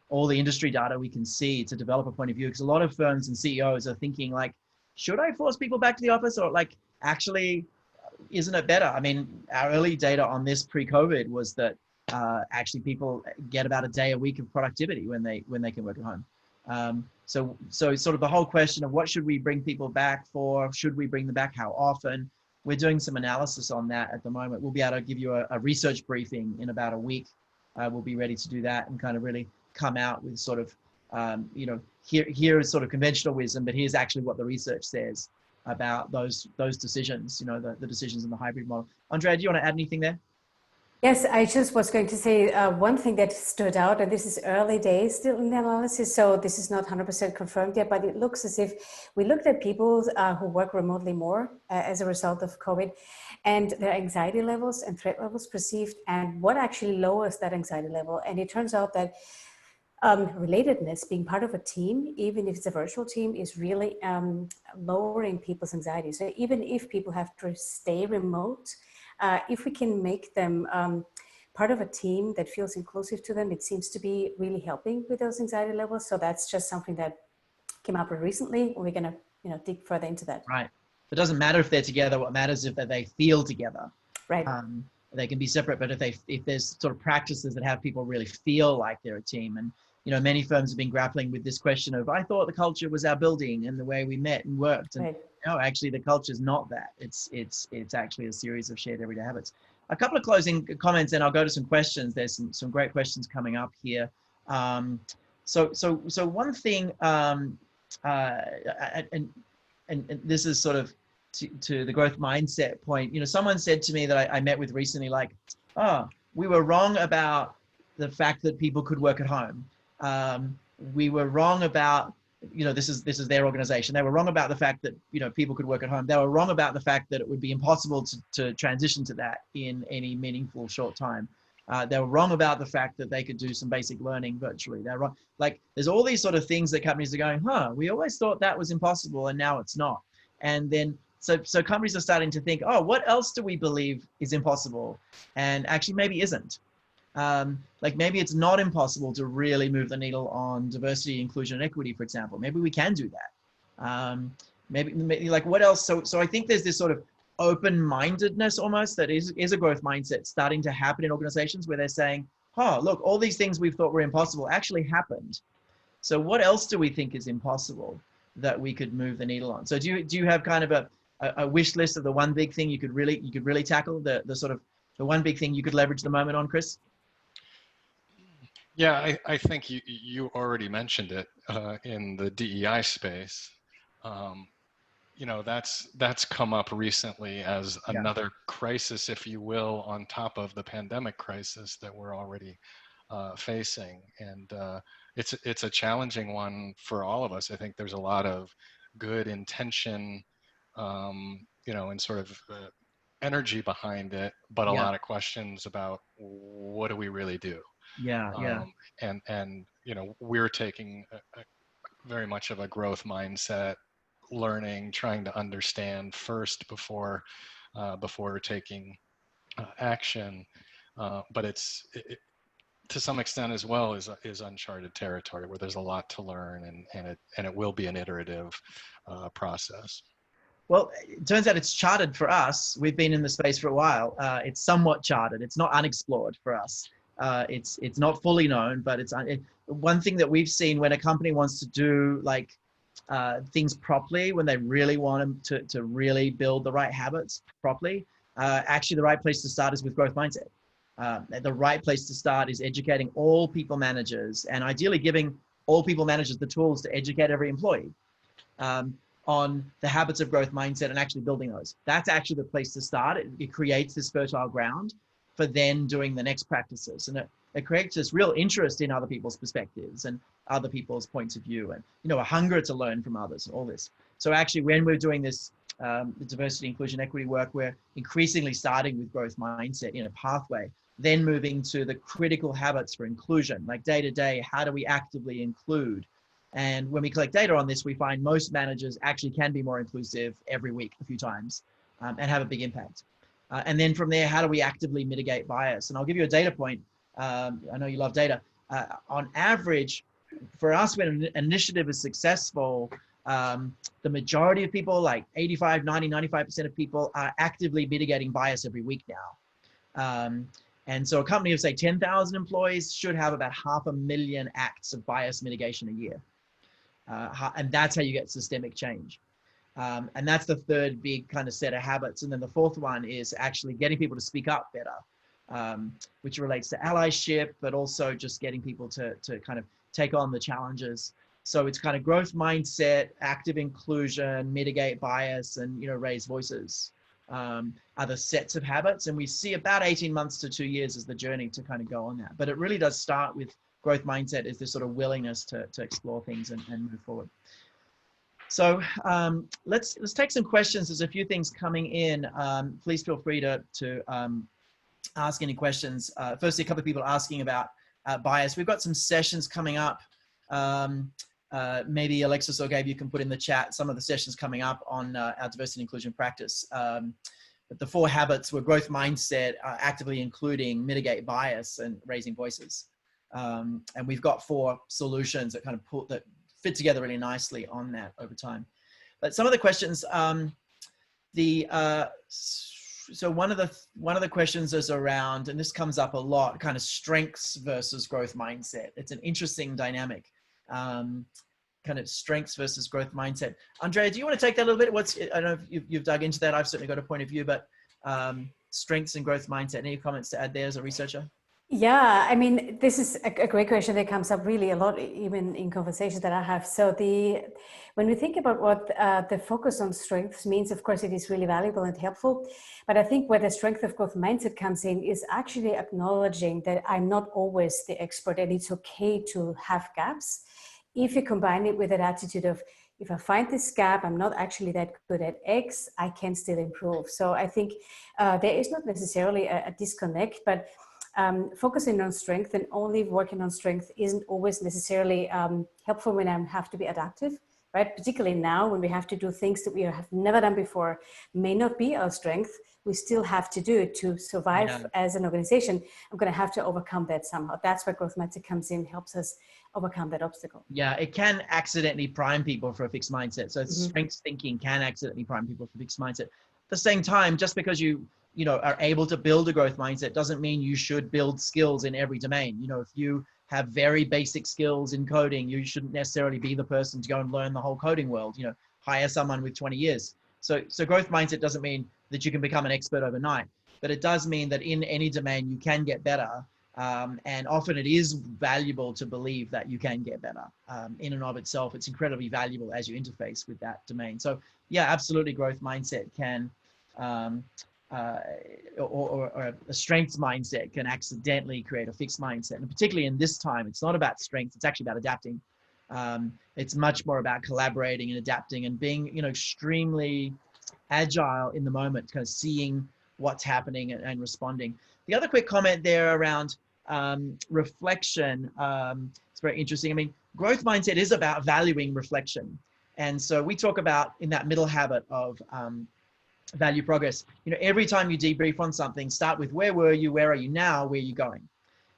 all the industry data we can see to develop a point of view. Because a lot of firms and CEOs are thinking like, should I force people back to the office, or like, actually, isn't it better? I mean, our early data on this pre-COVID was that actually people get about a day a week of productivity when they can work at home. So sort of the whole question of what should we bring people back for? Should we bring them back? How often? We're doing some analysis on that at the moment. We'll be able to give you a research briefing in about a week. We'll be ready to do that and kind of really come out with sort of, here is sort of conventional wisdom, but here's actually what the research says about those decisions, the decisions in the hybrid model. Andrea, do you want to add anything there?
Yes, I just was going to say one thing that stood out, and this is early days still in the analysis, so this is not 100% confirmed yet, but it looks as if we looked at people who work remotely more as a result of COVID, and their anxiety levels and threat levels perceived, and what actually lowers that anxiety level. And it turns out that relatedness, being part of a team, even if it's a virtual team, is really lowering people's anxiety. So even if people have to stay remote, if we can make them part of a team that feels inclusive to them, it seems to be really helping with those anxiety levels. So that's just something that came up recently. We're going to dig further into that.
Right. It doesn't matter if they're together. What matters is that they feel together.
Right.
They can be separate, but if there's sort of practices that have people really feel like they're a team. And many firms have been grappling with this question of, I thought the culture was our building and the way we met and worked. And no, actually the culture is not that. It's actually a series of shared everyday habits. A couple of closing comments, and I'll go to some questions. There's some great questions coming up here. So one thing, and this is sort of to the growth mindset point. Someone said to me that I met with recently, like, oh, we were wrong about the fact that people could work at home. We were wrong about, this is their organization. They were wrong about the fact that, people could work at home. They were wrong about the fact that it would be impossible to transition to that in any meaningful short time. They were wrong about the fact that they could do some basic learning virtually. They're wrong. Like, there's all these sort of things that companies are going, we always thought that was impossible and now it's not. And then, so companies are starting to think, oh, what else do we believe is impossible? And actually maybe isn't. Like maybe it's not impossible to really move the needle on diversity, inclusion, and equity, for example. Maybe we can do that. Maybe like what else? So I think there's this sort of open-mindedness almost that is a growth mindset starting to happen in organizations where they're saying, look, all these things we've thought were impossible actually happened. So what else do we think is impossible that we could move the needle on? So do you have kind of a wish list of the one big thing you could really tackle, the sort of the one big thing you could leverage the moment on, Chris?
Yeah, I think you already mentioned it in the DEI space. That's come up recently as another crisis, if you will, on top of the pandemic crisis that we're already facing. And it's a challenging one for all of us. I think there's a lot of good intention, and sort of energy behind it, but a lot of questions about what do we really do? And we're taking very much of a growth mindset, learning, trying to understand first before taking action. But it's to some extent as well is uncharted territory where there's a lot to learn, and it will be an iterative process.
Well, it turns out it's charted for us. We've been in the space for a while. It's somewhat charted. It's not unexplored for us. It's not fully known, but one thing that we've seen when a company wants to do like things properly, when they really want them to really build the right habits properly, actually the right place to start is with growth mindset. The right place to start is educating all people managers, and ideally giving all people managers the tools to educate every employee on the habits of growth mindset and actually building those. That's actually the place to start. It creates this fertile ground for then doing the next practices. And it creates this real interest in other people's perspectives and other people's points of view, and, you know, a hunger to learn from others, all this. So actually, when we're doing this, the diversity, inclusion, equity work, we're increasingly starting with growth mindset in a pathway, then moving to the critical habits for inclusion, like day to day, how do we actively include? And when we collect data on this, we find most managers actually can be more inclusive every week, a few times, and have a big impact. And then from there, how do we actively mitigate bias? And I'll give you a data point. I know you love data. On average, for us, when an initiative is successful, the majority of people, like 85, 90, 95% of people, are actively mitigating bias every week now. And so a company of, say, 10,000 employees should have about 500,000 acts of bias mitigation a year. And that's how you get systemic change. And that's the third big kind of set of habits. And then the fourth one is actually getting people to speak up better, which relates to allyship, but also just getting people to kind of take on the challenges. So it's kind of growth mindset, active inclusion, mitigate bias, and, you know, raise voices are the sets of habits. And we see about 18 months to 2 years as the journey to kind of go on that. But it really does start with growth mindset, is this sort of willingness to explore things and move forward. So let's take some questions. There's a few things coming in. Please feel free to ask any questions. Firstly, a couple of people asking about bias. We've got some sessions coming up. Maybe Alexis or Gabe, you can put in the chat some of the sessions coming up on our diversity and inclusion practice. But the 4 habits were growth mindset, actively including, mitigate bias, and raising voices. And we've got 4 solutions that kind of that fit together really nicely on that over time. But some of the questions, so one of the questions is around, and this comes up a lot, kind of strengths versus growth mindset. It's an interesting dynamic, kind of strengths versus growth mindset. Andrea, do you want to take that a little bit? I don't know if you've dug into that. I've certainly got a point of view, but strengths and growth mindset. Any comments to add there as a researcher?
Yeah, I mean, this is a great question that comes up really a lot, even in conversations that I have. So when we think about what the focus on strengths means, of course, it is really valuable and helpful. But I think where the strength of growth mindset comes in is actually acknowledging that I'm not always the expert, and it's okay to have gaps. If you combine it with an attitude of, if I find this gap, I'm not actually that good at X, I can still improve. So I think there is not necessarily a disconnect, but focusing on strength and only working on strength isn't always necessarily helpful when I have to be adaptive, right? Particularly now when we have to do things that we have never done before, may not be our strength. We still have to do it to survive as an organization. I'm going to have to overcome that somehow. That's where growth mindset comes in, helps us overcome that obstacle.
Yeah, it can accidentally prime people for a fixed mindset. So strengths thinking can accidentally prime people for a fixed mindset. At the same time, just because you are able to build a growth mindset doesn't mean you should build skills in every domain. You know, if you have very basic skills in coding, you shouldn't necessarily be the person to go and learn the whole coding world. You know, hire someone with 20 years. So growth mindset doesn't mean that you can become an expert overnight, but it does mean that in any domain you can get better. And often it is valuable to believe that you can get better in and of itself. It's incredibly valuable as you interface with that domain. So yeah, absolutely, growth mindset can, or a strengths mindset can accidentally create a fixed mindset. And particularly in this time, it's not about strength, it's actually about adapting. It's much more about collaborating and adapting and being, extremely agile in the moment, kind of seeing what's happening and responding. The other quick comment there around reflection, it's very interesting. I mean, growth mindset is about valuing reflection. And so we talk about in that middle habit of value progress, every time you debrief on something, start with where were you, where are you now, where are you going?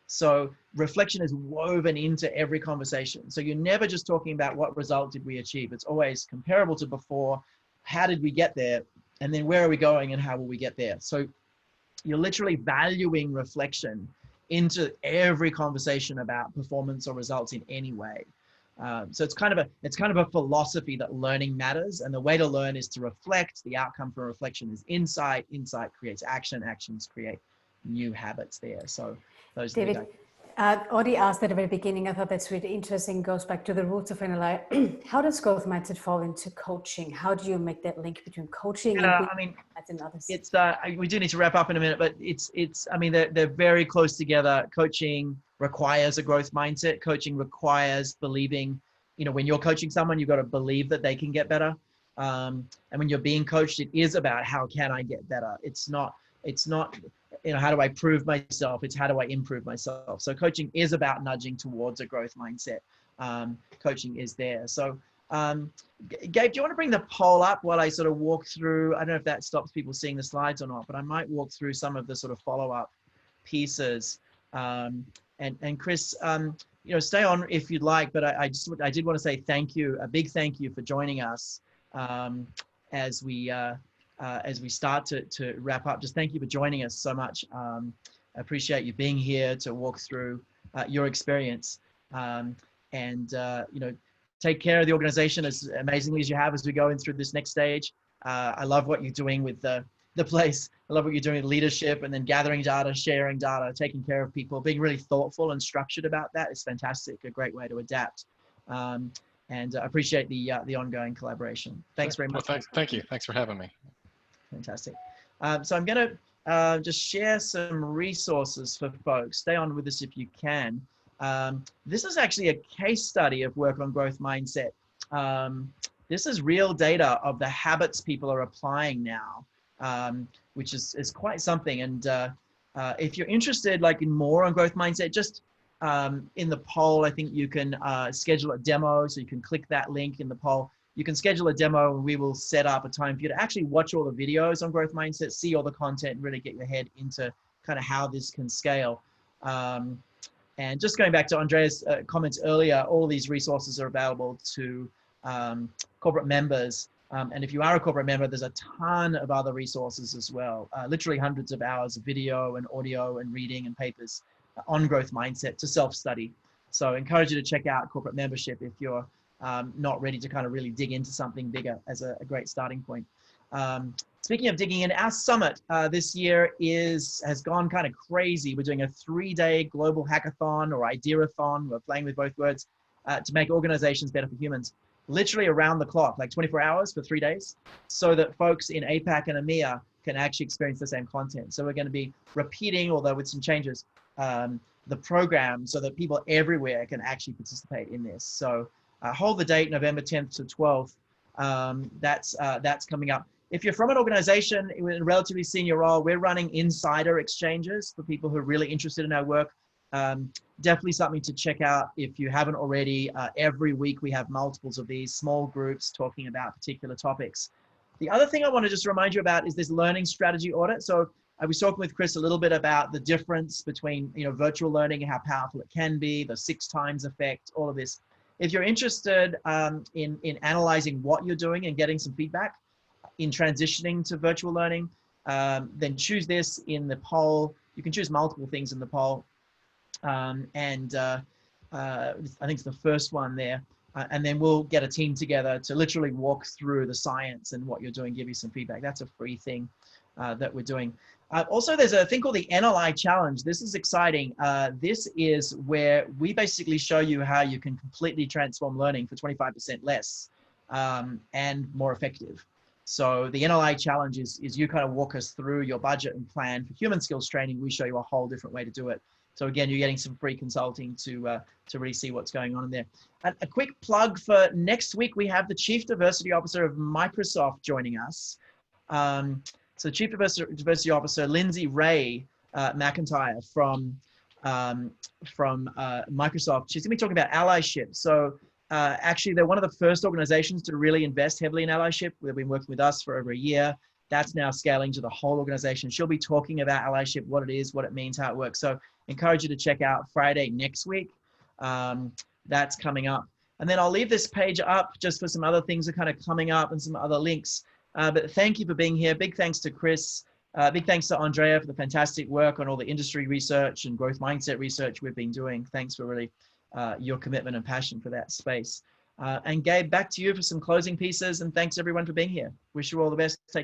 So reflection is woven into every conversation. So you're never just talking about what result did we achieve. It's always comparable to before. How did we get there? And then where are we going and how will we get there? So you're literally valuing reflection into every conversation about performance or results in any way. So it's kind of a philosophy that learning matters, and the way to learn is to reflect. The outcome from reflection is insight. Insight creates action. Actions create new habits there. So those
David,
are the
Audie asked at the very beginning, I thought that's really interesting, goes back to the roots of NLI. How does growth mindset fall into coaching? How do you make that link between coaching and and others?
It's we do need to wrap up in a minute, but I mean, they're very close together. Coaching requires a growth mindset. Coaching requires believing, you know, when you're coaching someone, you've got to believe that they can get better. And when you're being coached, it is about how can I get better? It's not, you know, how do I prove myself? It's how do I improve myself? So coaching is about nudging towards a growth mindset. Coaching is there. So Gabe, do you want to bring the poll up while I sort of walk through? I don't know if that stops people seeing the slides or not, but I might walk through some of the sort of follow-up pieces. And Chris, you know, stay on if you'd like, but I did want to say thank you, a big thank you for joining us as we start to wrap up. Just thank you for joining us so much. I appreciate you being here to walk through your experience, and you know, take care of the organization as amazingly as you have as we go in through this next stage. I love what you're doing with the place. I love what you're doing with leadership and then gathering data, sharing data, taking care of people, being really thoughtful and structured about that is fantastic. A great way to adapt. And I appreciate the ongoing collaboration. Thanks very much.
Well, thank you. Thanks for having me.
Fantastic. So I'm going to just share some resources for folks. Stay on with us if you can. This is actually a case study of work on growth mindset. This is real data of the habits people are applying now, which is quite something. And if you're interested like in more on growth mindset, just in the poll, I think you can schedule a demo. So you can click that link in the poll. You can schedule a demo and we will set up a time for you to actually watch all the videos on growth mindset, see all the content, and really get your head into kind of how this can scale. And just going back to Andrea's comments earlier, all these resources are available to corporate members. And if you are a corporate member, there's a ton of other resources as well. Literally hundreds of hours of video and audio and reading and papers on growth mindset to self-study. So I encourage you to check out corporate membership if you're not ready to kind of really dig into something bigger as a great starting point. Speaking of digging in, our summit this year has gone kind of crazy. We're doing a 3-day global hackathon or ideathon. We're playing with both words to make organizations better for humans, literally around the clock, like 24 hours for 3 days, so that folks in APAC and EMEA can actually experience the same content. So we're going to be repeating, although with some changes, the program so that people everywhere can actually participate in this. So hold the date, November 10th to 12th. That's coming up. If you're from an organization in a relatively senior role, we're running insider exchanges for people who are really interested in our work. Definitely something to check out if you haven't already. Every week we have multiples of these small groups talking about particular topics. The other thing I want to just remind you about is this learning strategy audit. So I was talking with Chris a little bit about the difference between, you know, virtual learning and how powerful it can be, the 6 times effect, all of this. If you're interested in analyzing what you're doing and getting some feedback in transitioning to virtual learning, then choose this in the poll. You can choose multiple things in the poll. I think it's the first one there. And then we'll get a team together to literally walk through the science and what you're doing, give you some feedback. That's a free thing that we're doing. Also, there's a thing called the NLI Challenge. This is exciting. This is where we basically show you how you can completely transform learning for 25% less and more effective. So the NLI Challenge is you kind of walk us through your budget and plan for human skills training. We show you a whole different way to do it. So again, you're getting some free consulting to really see what's going on in there. And a quick plug for next week, we have the Chief Diversity Officer of Microsoft joining us. So Chief Diversity Officer Lindsay Ray McIntyre from Microsoft. She's going to be talking about allyship. So actually, they're one of the first organizations to really invest heavily in allyship. They've been working with us for over a year. That's now scaling to the whole organization. She'll be talking about allyship, what it is, what it means, how it works. So encourage you to check out Friday next week. That's coming up. And then I'll leave this page up just for some other things that are kind of coming up and some other links. But thank you for being here. Big thanks to Chris. Big thanks to Andrea for the fantastic work on all the industry research and growth mindset research we've been doing. Thanks for really your commitment and passion for that space. And Gabe, back to you for some closing pieces. And thanks everyone for being here. Wish you all the best. Take